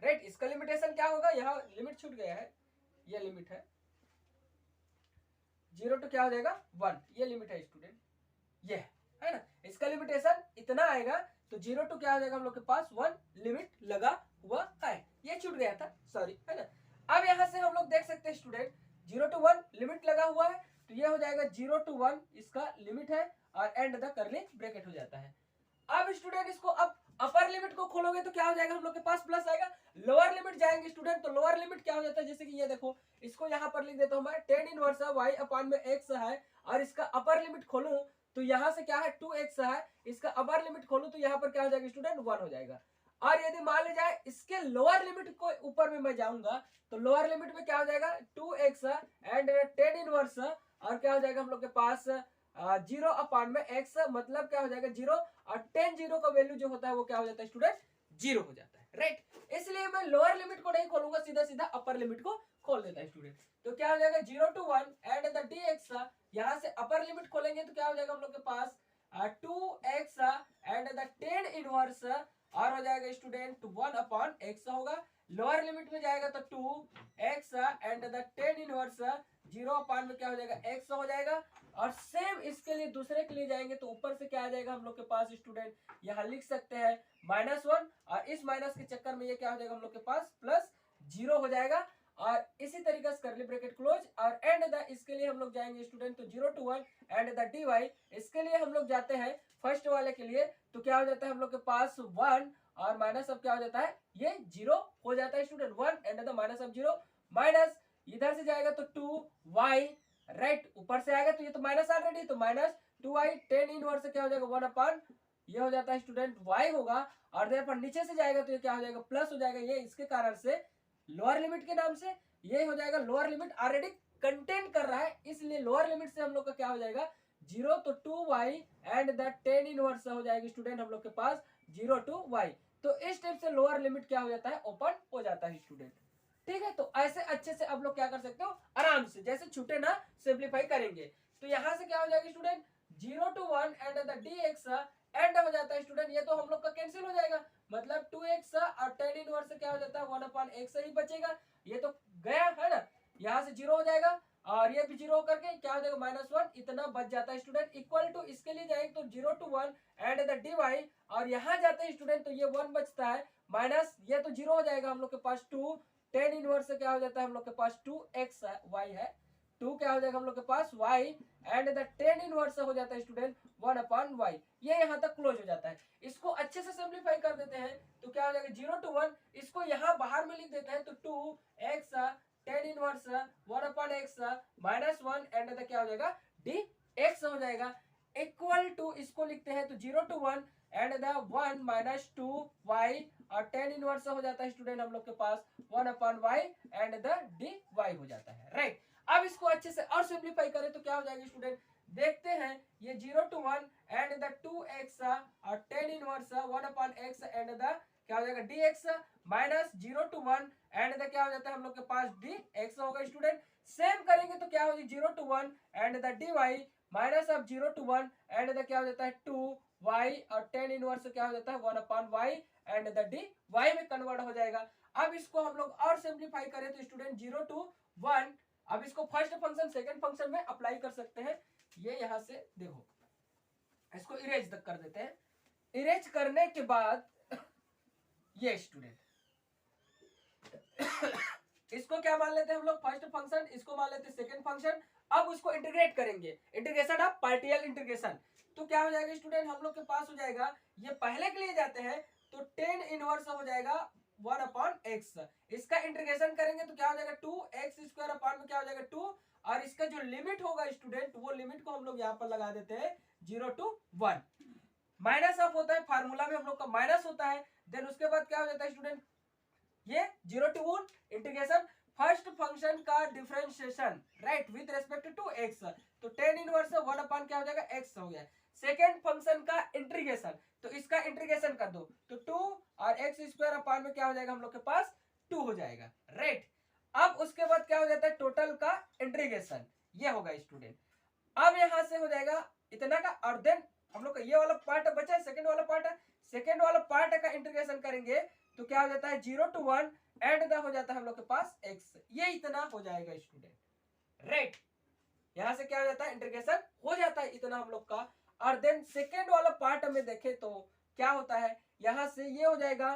राइट। इसका लिमिटेशन क्या होगा, यहाँ लिमिट छूट गया है, ये लिमिट है 0 to क्या हो जाएगा 1, ये लिमिट है स्टूडेंट, ये है ना। इसका लिमिटेशन इतना आएगा तो 0 to क्या हो जाएगा हम लोग के पास 1 लिमिट लगा हुआ है, ये छूट गया था, सॉरी, है ना। अब यहाँ से हम लोग देख सकते हैं स्टूडेंट 0 to 1 लिमिट लगा हुआ है तो ये हो जाएगा 0 to 1 इसका लिमिट है और एंड द करली ब्रैकेट हो जाता है। अब स्टूडेंट इसको अब अपर लिमिट को खोलोगे तो क्या हो जाएगा हम लोग के पास प्लस आएगा। लोअर लिमिट जाएंगे स्टूडेंट तो लोअर लिमिट क्या हो जाता है, जैसे कि ये देखो, इसको यहाँ पर लिख देता हूँ मैं, tan इनवर्स y अपॉन में x है, और इसका अपर लिमिट खोलूं तो यहाँ से क्या है 2x है, इसका अपर लिमिट खोलूं तो यहाँ पर क्या हो जाएगा स्टूडेंट 1 हो जाएगा। और यदि मान लिया जाए इसके लोअर लिमिट को ऊपर में मैं जाऊंगा तो लोअर लिमिट में क्या हो जाएगा 2x एंड tan इनवर्स, और क्या हो जाएगा हम लोग के पास 0 अपॉन में x, मतलब क्या हो जाएगा 0, और tan 0 का वैल्यू जो होता है वो क्या हो जाता है स्टूडेंट 0 हो जाता है, राइट। इसलिए मैं लोअर लिमिट को नहीं खोलूंगा, सीधा सीधा अपर लिमिट को खोल देता है स्टूडेंट। तो क्या हो जाएगा 0 to 1 एंड द dx, यहाँ से अपर लिमिट खोलेंगे तो क्या हो जाएगा हम लोग के पास 2x and the tan inverse, और हो जाएगा स्टूडेंट 1 अपॉन x होगा। लोअर लिमिट में जाएगा तो 2x and the tan inverse 0 upon में क्या हो जाएगा x हो जाएगा। और सेम इसके लिए दूसरे के लिए जाएंगे तो ऊपर से क्या आ जाएगा हम लोग के पास स्टूडेंट, यहाँ लिख सकते हैं -1, और इस माइनस के चक्कर में ये क्या हो जाएगा हम लोग के पास +0 हो जाएगा। और इसी तरीके से करली ब्रैकेट क्लोज, और एंड द इसके लिए हम लोग जाएंगे स्टूडेंट तो 0 to 1 एंड द dy, इसके लिए हम लोग जाते हैं फर्स्ट वाले के लिए तो क्या हो जाता है हम लोग के पास 1, और माइनस अब क्या हो जाता है ये 0 हो जाता है स्टूडेंट, 1 एंड द माइनस अब 0, माइनस इधर से जाएगा तो 2y, राइट, ऊपर से आएगा तो ये तो माइनस ऑलरेडी, तो -2y tan इनवर्स से क्या हो जाएगा 1 अपॉन ये हो जाता है स्टूडेंट y होगा, और देयर पर नीचे से जाएगा तो ये क्या हो जाएगा प्लस हो जाएगा, ये इसके कारण से लोअर लिमिट के नाम से ये हो जाएगा। लोअर लिमिट ऑलरेडी कंटेन कर रहा है, इसलिए लोअर लिमिट से हम लोग का क्या हो जाएगा 0 तो 2y and the tan inverse हो जाएगी स्टूडेंट हम लोग के पास 0 to y। तो इस टाइप से लोअर लिमिट क्या हो जाता है ओपन हो जाता है स्टूडेंट, ठीक है। तो ऐसे अच्छे से आप लोग क्या कर सकते हो आराम से, जैसे छूटे ना सिंप्लीफाई करेंगे। तो यहाँ से क्या हो जाएगा student 0 to 1 and the dx and हो जाता है स्टूडेंट, ये तो हम लोग का कैंसिल हो जाएगा, मतलब 2x और tan इनवर्स से क्या हो जाता है 1 अपॉन x ही बचेगा, ये तो गया है ना, यहाँ से 0 हो जाएगा और ये भी 0 करके क्या हो जाएगा -1, इतना बच जाता है स्टूडेंट। इक्वल टू इसके लिए जाएंगे तो 0 to 1 एंड द dy, और यहाँ जाते हैं स्टूडेंट तो ये 1 बचता है, माइनस ये तो 0 हो जाएगा हम लोग के पास 2, tan इनवर्स से क्या हो जाता है हम लोग के पास 2x y है, 2 क्या हो जाएगा हम लोग के पास y and the tan inverse हो जाता है स्टूडेंट 1 अपॉन y, ये यहाँ तक क्लोज हो जाता है। इसको अच्छे से सिंप्लीफाई कर देते हैं तो क्या हो जाएगा 0 to 1, इसको यहाँ बाहर में लिख देते हैं तो 2x tan inverse 1 upon x -1 and the क्या हो जाएगा dx हो जाएगा, इक्वल टू इसको लिखते हैं तो 0 to 1 एंड द 1 - 2y, और tan इनवर्स हो जाता है स्टूडेंट हम लोग के पास 1 upon y and the dy हो जाता है, राइट। अब इसको अच्छे से और सिंप्लीफाई करें तो क्या हो जाएगा स्टूडेंट, देखते हैं ये 0 to 1 एंड द 2x और tan inverse 1 upon x and the क्या हो जाएगा dx, -0 to 1 एंड द क्या हो जाता है हम लोग के पास dx होगा स्टूडेंट। सेम करेंगे तो क्या हो जाएगा 0 to 1 and the dy, minus अब 0 to 1 एंड द क्या हो जाता है 2y, और tan इनवर्स क्या हो जाता है 1 upon y and the dy में कन्वर्ट हो जाएगा। अब इसको हम लोग और सिंप्लीफाई करें तो स्टूडेंट 0 to 1, अब इसको फर्स्ट फंक्शन सेकंड फंक्शन में अप्लाई कर सकते हैं। ये यहाँ से देखो, इसको इरेज तक कर देते हैं, इरेज करने के बाद ये स्टूडेंट इसको क्या मान लेते हैं हम लोग फर्स्ट फंक्शन, इसको मान लेते हैं सेकंड फंक्शन। अब उसको इंटीग्रेट करेंगे, इंटीग्रेशन ऑफ पार्शियल इंटीग्रेशन, तो क्या हो जाएगा स्टूडेंट हम लोग के पास हो जाएगा, ये पहले के लिए जाते हैं तो tan इनवर्स हो जाएगा वन अपॉन एक्स। इसका इंटीग्रेशन करेंगे तो क्या हो जाएगा 2x² अपॉन में क्या हो जाएगा 2, और इसका जो लिमिट होगा स्टूडेंट वो लिमिट को हम लोग यहाँ पर लगा देते हैं 0 to 1। माइनस ऑफ होता है फार्मूला में हम लोग का माइनस होता है, देन उसके बाद क्या हो जाता है स्टूडेंट ये 0 to 1 इंटीग्रेशन फर्स्ट फंक्शन का differentiation right with respect to x, तो टेन इनवर्स 1 अपॉन क्या हो जाएगा एक्स हो गया। सेकेंड फंक्शन का इंटीग्रेशन, तो इसका इंटीग्रेशन कर दो तो 2 और x² अपॉन में क्या हो जाएगा हम लोग के पास 2 हो जाएगा राइट। अब उसके बाद क्या हो जाता है टोटल का इंटीग्रेशन, ये होगा स्टूडेंट। अब यहां से हो जाएगा इतना का, और देन हम लोग का ये वाला पार्ट बचा है, सेकंड वाला पार्ट है, सेकंड वाला पार्ट का इंटीग्रेशन करेंगे तो क्या हो जाता है 0 to 1 एंड द हो जाता है हम लोग के पास x, ये इतना हो जाएगा स्टूडेंट राइट। यहां से क्या हो जाता है इंटीग्रेशन हो जाता है इतना हम लोग का, और देन सेकेंड वाला पार्ट में देखें तो क्या होता है यहां से ये हो जाएगा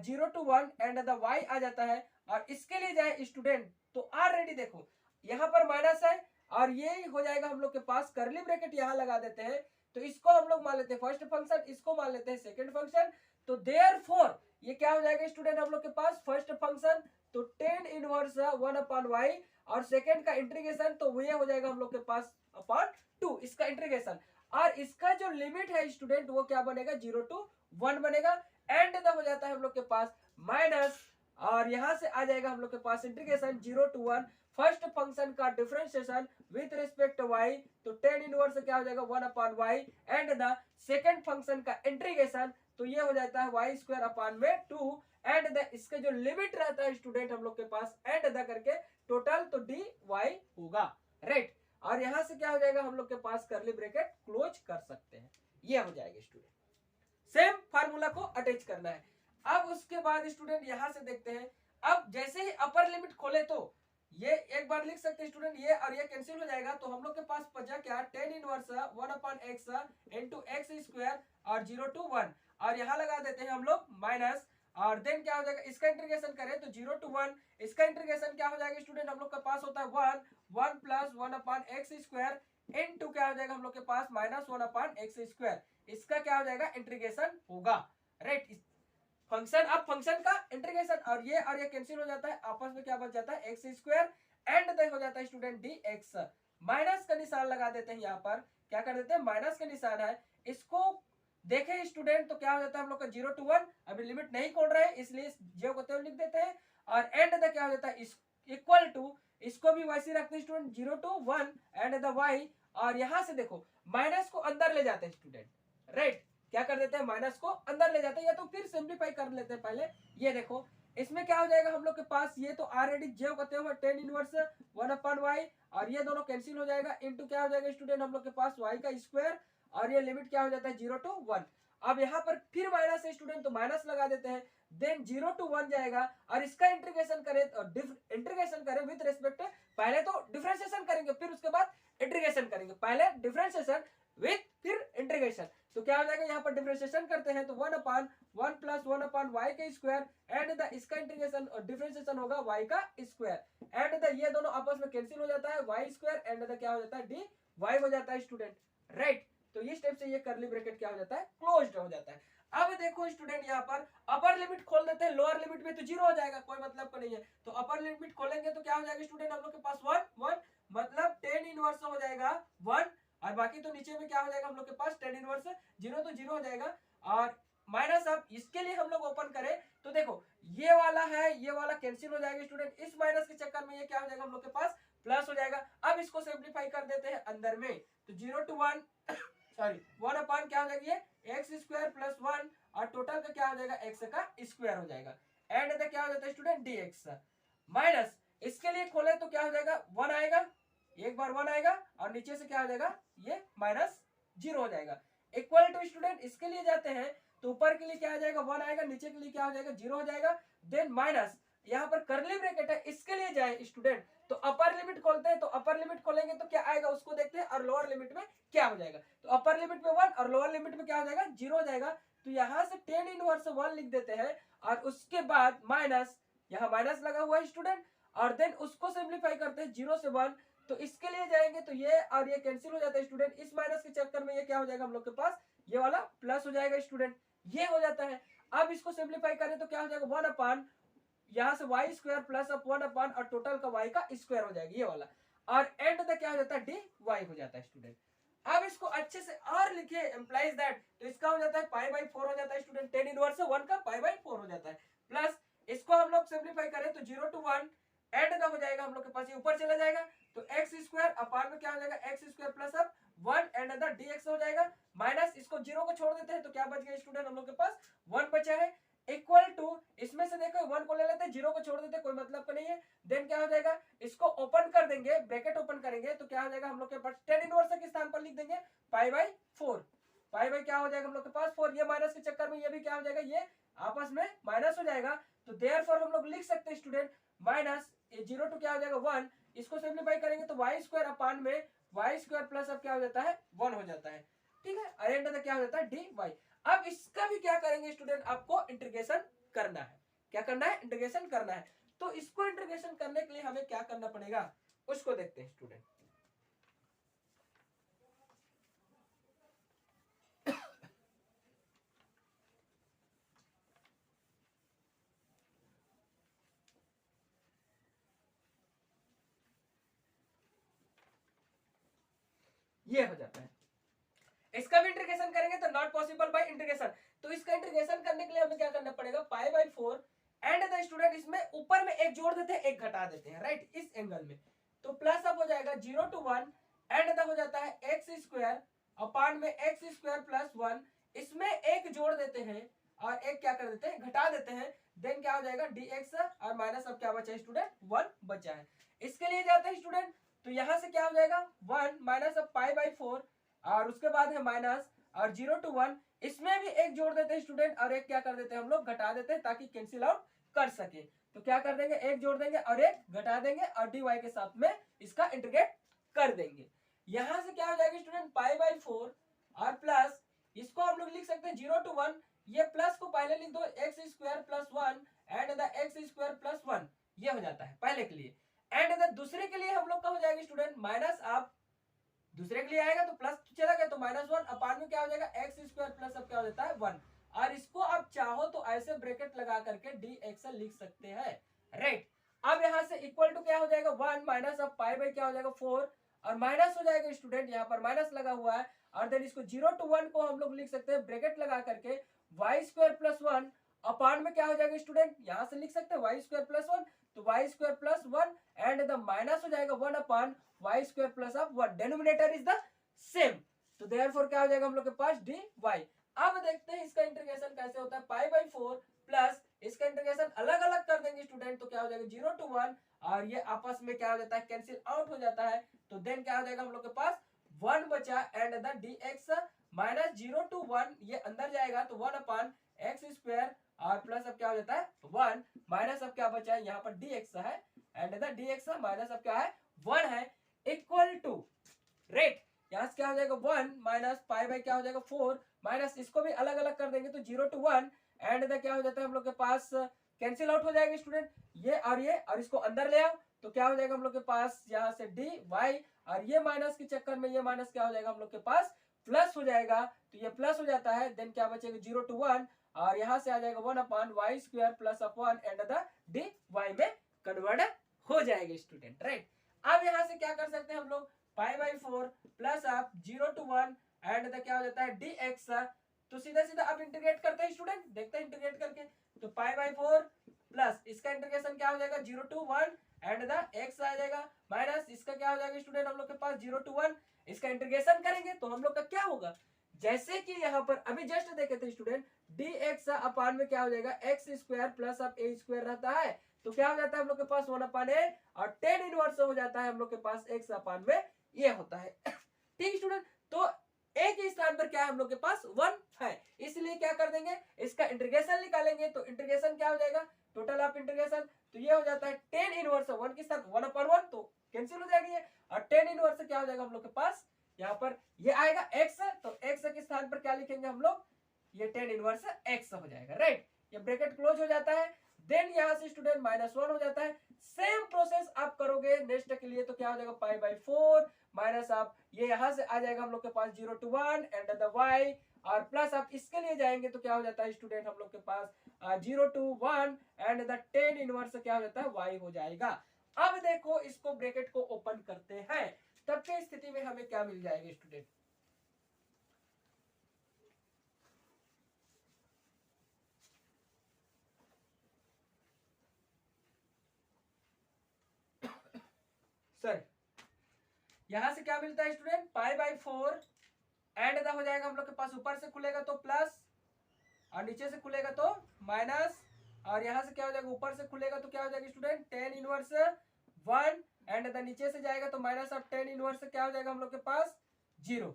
0 to 1 एंड द y आ जाता है, और इसके लिए जाए स्टूडेंट तो ऑलरेडी देखो यहाँ पर माइनस है, और ये हो जाएगा हम लोग के पास कर्ली ब्रैकेट यहाँ लगा देते हैं, तो इसको हम लोग मान लेते हैं फर्स्ट फंक्शन, इसको मान लेते हैं सेकंड फंक्शन, तो देयरफॉर ये क्या हो जाएगा स्टूडेंट हम लोग के पास फर्स्ट फंक्शन तो टेन इनवर्स 1 अपॉन y, और सेकंड का इंटीग्रेशन तो ये हो जाएगा हम लोग के पास अपॉन 2 इसका इंटीग्रेशन, और इसका जो लिमिट है स्टूडेंट वो क्या बनेगा 0 to 1 बनेगा, एंड द हो जाता है हम लोग के पास माइनस, और यहां से आ जाएगा हम लोग के पास इंटीग्रेशन 0 to 1 फर्स्ट फंक्शन का differentiation with respect to y, तो टेन इनवर्स क्या हो जाएगा 1 upon y, and the second function का इंटीग्रेशन तो ये हो जाता है y² अपॉन में 2, एंड द इसका जो लिमिट रहता है स्टूडेंट हम लोग के पास एंड द करके टोटल तो dy होगा राइट, और यहां से क्या हो जाएगा हम लोग के पास कर्ली ब्रैकेट क्लोज कर सकते हैं, ये हो जाएगा स्टूडेंट। सेम फार्मूला को अटैच करना है। अब उसके बाद स्टूडेंट यहां से देखते हैं, अब जैसे ही अपर लिमिट खोले तो ये एक बार लिख सकते हैं स्टूडेंट, ये और ये कैंसिल हो जाएगा, तो हम लोग के पास बचा क्या ten inverse 1 upon x into x² और 0 to 1, और यहाँ लगा देते हैं हम लोग माइनस, और देन क्या हो जाएगा इसका इंटीग्रेशन करें तो 0 to 1, इसका इंटीग्रेशन क्या हो जाएगा स्टूडेंट हम लोग के पास होता है 1 प्लस 1 अपॉन x² इनटू क्या हो जाएगा हम लोग के पास माइनस 1 अपॉन x², इसका क्या हो जाएगा इंटीग्रेशन होगा राइट। फंक्शन अब फंक्शन का इंटीग्रेशन, और ये कैंसिल हो जाता है, आपस में क्या बच जाता है x² एंड देन हो जाता है स्टूडेंट dx, माइनस का निशान लगा देते हैं, यहाँ पर क्या कर देते हैं माइनस का निशान है, इसको देखें स्टूडेंट तो क्या हो जाता है हम लोग का 0 to 1, अभी लिमिट नहीं खोल रहे हैं इसलिए जो को तो लिख देते हैं, और एंड द क्या हो जाता है इक्वल टू, इसको भी वैसे रखते हैं student 0 to 1 and the y, और यहां से देखो माइनस को अंदर ले जाते हैं स्टूडेंट राइट, क्या कर देते हैं माइनस को अंदर ले जाते हैं, या तो फिर सिंप्लीफाई कर लेते हैं पहले, ये देखो इसमें क्या हो जाएगा हम लोग के पास ये तो ऑलरेडी जो कहते हुए टेन इनवर्स 1 अपॉन y, और ये दोनों कैंसिल हो जाएगा इनटू क्या हो जाएगा स्टूडेंट हम लोग के पास y का स्क्वायर, और ये लिमिट क्या हो जाता है 0 to 1। अब यहाँ पर फिर माइनस है स्टूडेंट तो माइनस लगा देते हैं, देन 0 to 1 जाएगा, और इसका इंटीग्रेशन करें इंटीग्रेशन करें विद रिस्पेक्ट, पहले तो डिफरेंशिएशन करेंगे फिर उसके बाद इंटीग्रेशन करेंगे, पहले डिफरेंशिएशन विद फिर इंटीग्रेशन, तो क्या हो जाएगा यहाँ पर डिफरेंशिएशन करते हैं तो 1 अपॉन 1 प्लस 1 अपॉन y के स्क्वायर एंड द इसका इंटीग्रेशन और डिफरेंशिएशन होगा y का स्क्वायर, एंड द ये दोनों आपस में कैंसिल हो जाता है y² एंड द क्या हो जाता है dy हो जाता है स्टूडेंट राइट। तो इस टाइप से ये कर्ली ब्रैकेट क्या हो जाता है क्लोज्ड हो जाता है। अब देखो स्टूडेंट यहाँ पर अपर लिमिट खोल देते हैं, लोअर लिमिट में तो 0 हो जाएगा, कोई मतलब का नहीं है, तो अपर लिमिट खोलेंगे तो क्या हो जाएगा स्टूडेंट हम लोग के पास 1 मतलब टेन इनवर्स हो जाएगा 1, और बाकी तो नीचे में क्या हो जाएगा हम लोग के पास टेन इनवर्स 0 तो 0 हो जाएगा, और माइनस अब इसके लिए हम लोग ओपन करें तो देखो ये वाला है ये वाला कैंसिल हो जाएगा स्टूडेंट, इस माइनस के चक्कर में ये क्या हो जाएगा हम लोग के पास प्लस हो जाएगा। अब इसको सिंप्लीफाई कर देते हैं अंदर में, तो 0 to 1 सॉरी 1 अपॉन क्या हो जाएगा ये x² प्लस 1, और टोटल का क्या हो जाएगा x का स्क्वायर हो जाएगा, एंड द क्या हो जाता है स्टूडेंट dx, माइनस इसके लिए खोले तो क्या हो जाएगा 1 आएगा, एक बार 1 आएगा, और नीचे से क्या हो जाएगा ये माइनस 0 हो जाएगा, इक्वल टू स्टूडेंट इसके लिए जाते हैं तो ऊपर के लिए क्या आ जाएगा 1 आएगा, नीचे के लिए क्या हो जाएगा 0 हो जाएगा, देन माइनस यहाँ पर कर्ली ब्रैकेट है इसके लिए जाए स्टूडेंट तो अपर लिमिट खोलते हैं, तो अपर लिमिट खोलेंगे तो क्या आएगा उसको देखते हैं, और लोअर लिमिट में क्या हो जाएगा, तो अपर लिमिट में 1 और लोअर लिमिट में क्या हो जाएगा 0 हो जाएगा, तो यहाँ से टेन इनवर्स 1 लिख देते हैं, और उसके बाद माइनस यहाँ माइनस लगा हुआ है स्टूडेंट, और देन उसको सिंप्लीफाई करते हैं 0 से 1, तो इसके लिए जाएंगे तो ये और ये कैंसिल हो जाता है स्टूडेंट, इस माइनस के चक्कर में ये क्या हो जाएगा हम लोग के पास ये वाला प्लस हो जाएगा स्टूडेंट, ये हो जाता है। अब इसको सिंप्लीफाई करें तो क्या हो जाएगा 1 अपान यहाँ से वाई स्क्वायर प्लस अप 1 अपान और टोटल का वाई का स्क्वायर हो जाएगा ये वाला, और एंड तक क्या हो जाता है डी वाई हो जाता है स्टूडेंट। अब इसको अच्छे से और लिखिए एम्प्लाइज दैट, तो इसका हो जाता है पाई बाई 4 हो जाता है स्टूडेंट, टेन इनवर्स 1 का पाई बाई 4 हो जाता है, प्लस इसको हम लोग सिंप्लीफाई करें तो 0 to 1 एंड का हो जाएगा हम लोग के पास ये ऊपर चला जाएगा, तो एक्स स्क्वायर अपान में क्या हो जाएगा एक्स स्क्वायर प्लस अब 1 एंड द dx हो जाएगा, माइनस इसको 0 को छोड़ देते हैं तो क्या बच गया स्टूडेंट हम लोग के पास 1 बचा है, इक्वल टू इसमें से देखो 1 को ले लेते हैं 0 को छोड़ देते हैं कोई मतलब का नहीं है, देन क्या हो जाएगा इसको ओपन कर देंगे, ब्रैकेट ओपन करेंगे तो क्या हो जाएगा हम लोग के पास टेन इनवर्स के स्थान पर लिख देंगे पाई बाई 4, पाई बाई क्या हो जाएगा हम लोग के पास 4, ये माइनस के चक्कर में ये भी क्या हो जाएगा ये आपस में माइनस हो जाएगा, तो देयरफॉर हम लोग लिख सकते हैं स्टूडेंट माइनस 0 टू क्या हो जाएगा 1, इसको सिंप्लीफाई करेंगे तो वाई स्क्वायर अपान में वाई स्क्वायर प्लस अब क्या हो जाता है 1 हो जाता है, ठीक है, अरेंड तक क्या हो जाता है डी वाई। अब इसका भी क्या करेंगे स्टूडेंट आपको इंटीग्रेशन करना है, क्या करना है इंटीग्रेशन करना है, तो इसको इंटीग्रेशन करने के लिए हमें क्या करना पड़ेगा उसको देखते हैं स्टूडेंट। ये हो जाता है, इसका भी इंटीग्रेशन करेंगे तो नॉट पॉसिबल बाय इंटीग्रेशन, तो इसका इंटीग्रेशन करने के लिए हमें क्या करना पड़ेगा pi by 4 and the student इसमें ऊपर में एक जोड़ देते हैं एक घटा देते हैं राइट इस एंगल में, तो प्लस अब हो जाएगा 0 to 1 एंड द हो जाता है एक्स स्क्वायर अपान में एक्स स्क्वायर प्लस 1, इसमें एक जोड़ देते हैं और एक क्या कर देते हैं घटा देते हैं, देन क्या हो जाएगा dx और माइनस अब क्या बचा है स्टूडेंट 1 बचा है, इसके लिए जाते हैं स्टूडेंट तो यहां से क्या हो जाएगा 1 माइनस अब पाई बाई 4 और उसके बाद है माइनस और 0 to 1, इसमें भी एक जोड़ देते हैं स्टूडेंट और एक क्या कर देते हैं हम लोग घटा देते हैं ताकि कैंसिल आउट कर सके, तो क्या कर देंगे एक जोड़ देंगे और एक घटा देंगे और dy के साथ में इसका इंटीग्रेट कर देंगे, यहां से क्या हो जाएगा स्टूडेंट पाई बाई 4 और प्लस इसको हम लोग लिख सकते हैं 0 to 1, ये प्लस को पहले लिख दो x square plus 1 and the x square plus 1, ये हो जाता है पहले के लिए, एंड द दूसरे के लिए हम लोग का हो जाएगा स्टूडेंट माइनस, आप दूसरे के लिए आएगा तो प्लस चला गया तो माइनस 1 अपान में क्या हो जाएगा एक्स स्क्वायर प्लस अब क्या हो जाता है 1, और इसको आप चाहो तो ऐसे ब्रैकेट लगा करके dx लिख सकते हैं राइट। अब यहां से इक्वल टू क्या हो जाएगा 1 माइनस अब पाई बाई क्या हो जाएगा 4 और माइनस हो जाएगा स्टूडेंट यहाँ पर माइनस लगा हुआ है, और देन इसको 0 to 1 को हम लोग लिख सकते हैं ब्रैकेट लगा करके वाई स्क्वायर प्लस 1 अपान में क्या हो जाएगा स्टूडेंट यहां से लिख सकते हैं वाई स्क्वायर प्लस 1, तो Y square plus 1 and the minus हो जाएगा 1 अपान वाई स्क्वायर प्लस अब 1, डेनोमिनेटर इज द सेम, तो देयरफॉर क्या हो जाएगा हम लोग के पास डी वाई। अब देखते हैं इसका इंटीग्रेशन कैसे होता है पाई बाई 4 प्लस इसका इंटीग्रेशन अलग अलग कर देंगे स्टूडेंट तो क्या हो जाएगा 0 to 1 और ये आपस में क्या हो जाता है कैंसिल आउट हो जाता है, तो देन क्या हो जाएगा हम लोग के पास 1 बचा and the dx minus 0 to 1 ये अंदर जाएगा तो 1 अपान एक्स स्क्वायर और प्लस अब क्या हो जाता है 1 माइनस अब क्या बचा है यहाँ पर dx है एंड द dx माइनस अब क्या है 1 है इक्वल टू रेट, यहाँ से क्या हो जाएगा 1 माइनस पाई बाई क्या हो जाएगा 4 माइनस इसको भी अलग अलग कर देंगे तो 0 to 1 एंड द क्या हो जाता है हम लोग के पास कैंसिल आउट हो जाएगा स्टूडेंट ये और इसको अंदर ले आओ तो क्या हो जाएगा हम लोग के पास यहाँ से डी वाई और ये माइनस के चक्कर में ये माइनस क्या हो जाएगा हम लोग के पास प्लस हो जाएगा, तो ये प्लस हो जाता है देन क्या बचेगा 0 to 1 और यहाँ से आ जाएगा 1 upon Y square plus upon and the d y में कन्वर्ट हो जाएगा स्टूडेंट राइट। अब यहाँ से क्या कर सकते हैं हम लोग पाई बाई 4 प्लस आप 0 to 1 एंड द क्या हो जाता है dx, तो सीधा सीधा आप इंटीग्रेट करते हैं स्टूडेंट, देखते हैं इंटीग्रेट करके तो पाई बाई 4 प्लस इसका इंटीग्रेशन क्या हो जाएगा 0 to 1 एंड द x आ जाएगा माइनस इसका क्या हो जाएगा स्टूडेंट हम लोग के पास 0 to 1, इसका इंटीग्रेशन करेंगे तो हम लोग का क्या होगा जैसे कि यहाँ पर अभी जस्ट देखे थे स्टूडेंट dx अपान में क्या हो जाएगा एक्स स्क्वायर प्लस अब a स्क्वायर रहता है तो क्या हो जाता है हम लोग के पास 1 अपान a और टेन इनवर्स हो जाता है हम लोग के पास x अपान में ये होता है ठीक स्टूडेंट, तो एक ही स्थान पर क्या है हम लोग के पास 1 है, इसलिए क्या कर देंगे इसका इंटीग्रेशन निकालेंगे तो इंटीग्रेशन क्या हो जाएगा टोटल ऑफ इंटीग्रेशन तो ये हो जाता है टेन इनवर्स 1 के साथ 1 अपान 1 तो कैंसिल हो जाएगी ये, और टेन इनवर्स क्या हो जाएगा हम लोग के पास यहाँ पर ये आएगा x, तो x के स्थान पर क्या लिखेंगे हम लोग ये टेन इनवर्स x हो जाएगा राइट, ये ब्रैकेट क्लोज हो जाता है देन यहाँ से स्टूडेंट -1 हो जाता है। सेम प्रोसेस आप करोगे नेक्स्ट के लिए, तो क्या हो जाएगा पाई बाई 4 माइनस आप ये यहाँ से आ जाएगा हम लोग के पास 0 to 1 एंड द y, और प्लस आप इसके लिए जाएंगे तो क्या हो जाता है स्टूडेंट हम लोग के पास 0 to 1 and the tan inverse क्या हो जाता है y हो जाएगा। अब देखो इसको ब्रैकेट को ओपन करते हैं, तब की स्थिति में हमें क्या मिल जाएगा स्टूडेंट, सर यहां से क्या मिलता है student pi by 4 and the हो जाएगा हम लोग के पास, ऊपर से खुलेगा तो प्लस और नीचे से खुलेगा तो माइनस, और यहां से क्या हो जाएगा ऊपर से खुलेगा तो क्या हो जाएगा student tan inverse 1 and the नीचे से जाएगा तो माइनस ऑफ tan इनवर्स क्या हो जाएगा हम लोग के पास 0।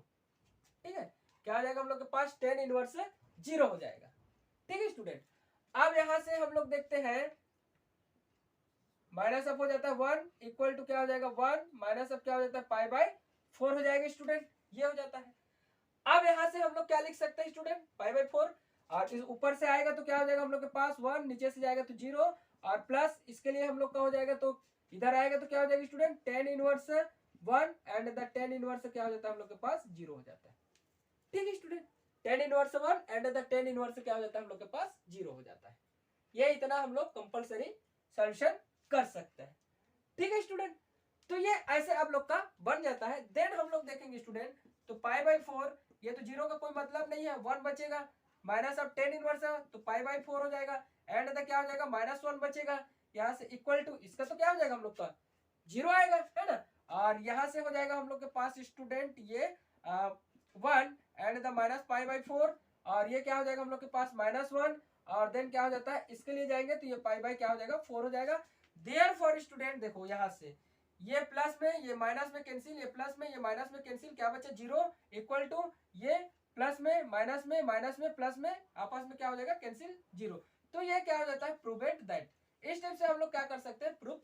ठीक है, क्या हो जाएगा हम लोग के पास tan इनवर्स 0 हो जाएगा। ठीक है स्टूडेंट, अब यहां से हम लोग देखते हैं माइनस अप हो जाता है 1 इक्वल टू क्या हो जाएगा 1 माइनस अप क्या हो जाता है पाई बाई 4 हो जाएगा स्टूडेंट, ये हो जाता है। अब यहां से हम लोग क्या लिख सकते हैं स्टूडेंट पाई बाई 4, और इस ऊपर से आएगा तो क्या हो जाएगा हम लोग के पास 1, नीचे से जाएगा तो 0, और प्लस इसके लिए हम लोग का हो जाएगा तो इधर आएगा तो क्या हो जाएगा student tan inverse 1 and the tan inverse क्या हो जाता है हम लोग के पास 0 हो जाता है। ठीक है student, tan inverse 1 and the tan inverse क्या हो जाता है हम लोग के पास 0 हो जाता है। ये इतना हम लोग कंपलसरी सॉल्यूशन कर सकते हैं। ठीक है स्टूडेंट, तो ये ऐसे आप लोग का बन जाता है। देन हम लोग देखेंगे स्टूडेंट, तो पाई बाई 4 ये तो 0 का कोई मतलब नहीं है, 1 बचेगा, माइनस ऑफ tan इनवर्स है तो पाई बाई 4 हो जाएगा, एंड द क्या हो जाएगा -1 बचेगा, यहाँ से इक्वल टू इसका तो क्या हो जाएगा हम लोग का 0 आएगा, है ना, और यहाँ से हो जाएगा हम लोग के पास स्टूडेंट ये 1 and the minus pi by 4, और ये क्या हो जाएगा हम लोग के पास -1, और देन क्या हो जाता है इसके लिए जाएंगे तो ये पाई बाई क्या हो जाएगा 4 हो जाएगा। देयरफॉर स्टूडेंट देखो यहाँ से ये प्लस में ये माइनस में कैंसिल, ये प्लस में ये माइनस में कैंसिल, क्या बचा 0 इक्वल टू ये प्लस में माइनस में प्लस में आपस में क्या हो जाएगा कैंसिल 0। तो ये क्या हो जाता है प्रूवेड दैट। इस टाइप से हम लोग क्या कर सकते हैं प्रूफ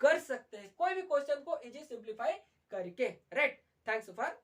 कर सकते हैं कोई भी क्वेश्चन को इजी सिंप्लीफाई करके। Right, thanks for